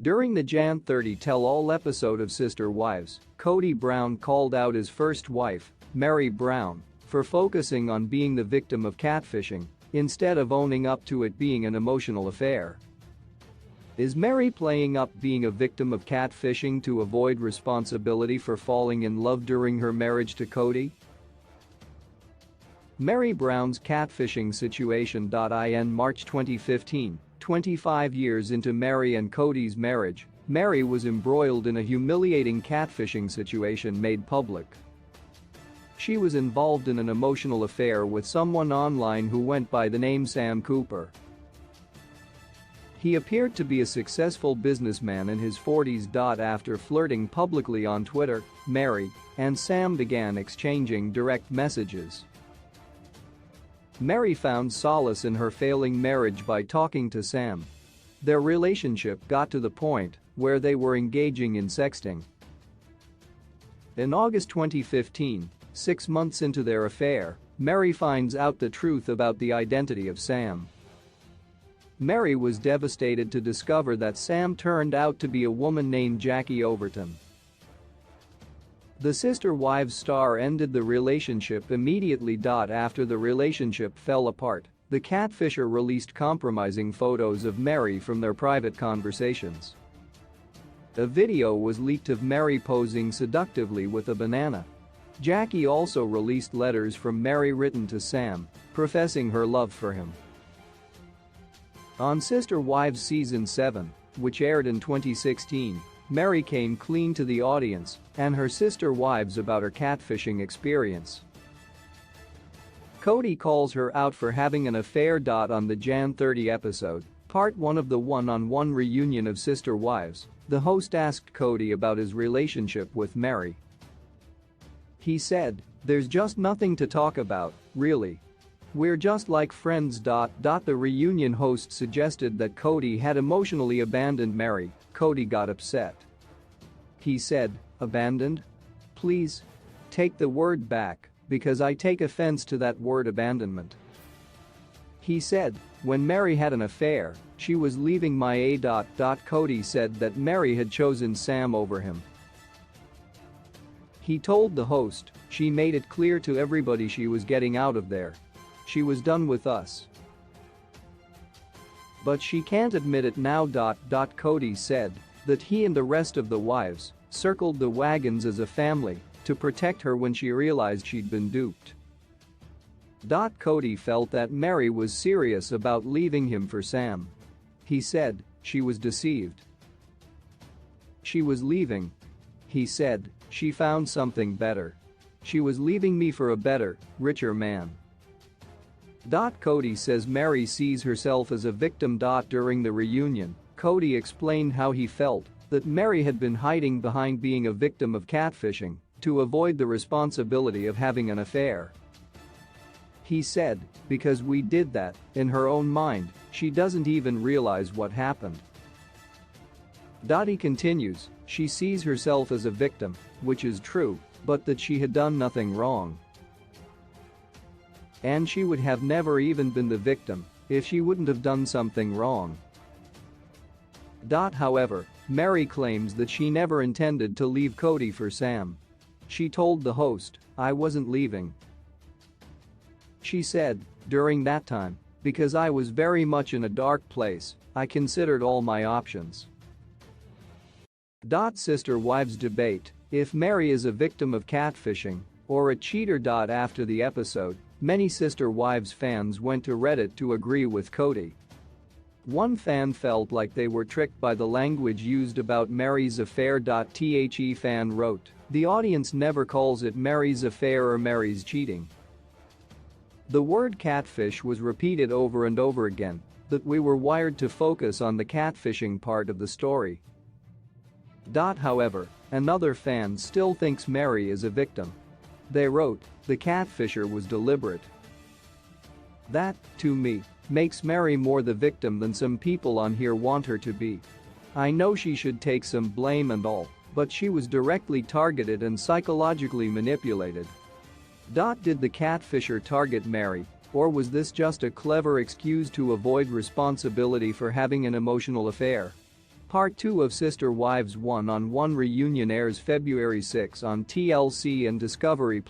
During the Jan 30 tell-all episode of Sister Wives, Cody Brown called out his first wife, Meri Brown, for focusing on being the victim of catfishing instead of owning up to it being an emotional affair. Is Meri playing up being a victim of catfishing to avoid responsibility for falling in love during her marriage to Cody? Meri Brown's catfishing situation. In March 2015, 25 years into Meri and Cody's marriage, Meri was embroiled in a humiliating catfishing situation made public. She was involved in an emotional affair with someone online who went by the name Sam Cooper. He appeared to be a successful businessman in his 40s. After flirting publicly on Twitter, Meri and Sam began exchanging direct messages. Meri found solace in her failing marriage by talking to Sam. Their relationship got to the point where they were engaging in sexting. In August 2015, 6 months into their affair, Meri finds out the truth about the identity of Sam. Meri was devastated to discover that Sam turned out to be a woman named Jackie Overton. The Sister Wives star ended the relationship immediately. After the relationship fell apart, the catfisher released compromising photos of Meri from their private conversations. A video was leaked of Meri posing seductively with a banana. Jackie also released letters from Meri written to Sam, professing her love for him. On Sister Wives Season 7, which aired in 2016, Meri came clean to the audience and her sister wives about her catfishing experience. Cody calls her out for having an affair. On the Jan 30 episode, part 1 of the one-on-one reunion of Sister Wives, the host asked Cody about his relationship with Meri. He said, "There's just nothing to talk about, really. We're just like friends." The reunion host suggested that Cody had emotionally abandoned Meri. Cody got upset. He said, "Abandoned? Please? Take the word back, because I take offense to that word abandonment." He said, "When Meri had an affair, she was leaving my a. Cody said that Meri had chosen Sam over him. He told the host, "She made it clear to everybody she was getting out of there. She was done with us. But she can't admit it now." Cody said that he and the rest of the wives circled the wagons as a family to protect her when she realized she'd been duped. Cody felt that Meri was serious about leaving him for Sam. He said, "She was deceived. She was leaving." He said, "She found something better. She was leaving me for a better, richer man." Cody says Meri sees herself as a victim. During the reunion, Cody explained how he felt that Meri had been hiding behind being a victim of catfishing to avoid the responsibility of having an affair. He said, "Because we did that, in her own mind, she doesn't even realize what happened." He continues, "She sees herself as a victim, which is true, but that she had done nothing wrong. And she would have never even been the victim if she wouldn't have done something wrong." However, Meri claims that she never intended to leave Cody for Sam. She told the host, "I wasn't leaving." She said, "During that time, because I was very much in a dark place, I considered all my options." Sister Wives debate if Meri is a victim of catfishing or a cheater. After the episode, many Sister Wives fans went to Reddit to agree with Cody. One fan felt like they were tricked by the language used about Meri's affair. The fan wrote, "The audience never calls it Meri's affair or Meri's cheating." The word catfish was repeated over and over again, that we were wired to focus on the catfishing part of the story. However, another fan still thinks Meri is a victim. They wrote, "The catfisher was deliberate." That, to me, makes Meri more the victim than some people on here want her to be. I know she should take some blame and all, but she was directly targeted and psychologically manipulated. Did the catfisher target Meri, or was this just a clever excuse to avoid responsibility for having an emotional affair? Part 2 of Sister Wives 1-on-1 reunion airs February 6 on TLC and Discovery+.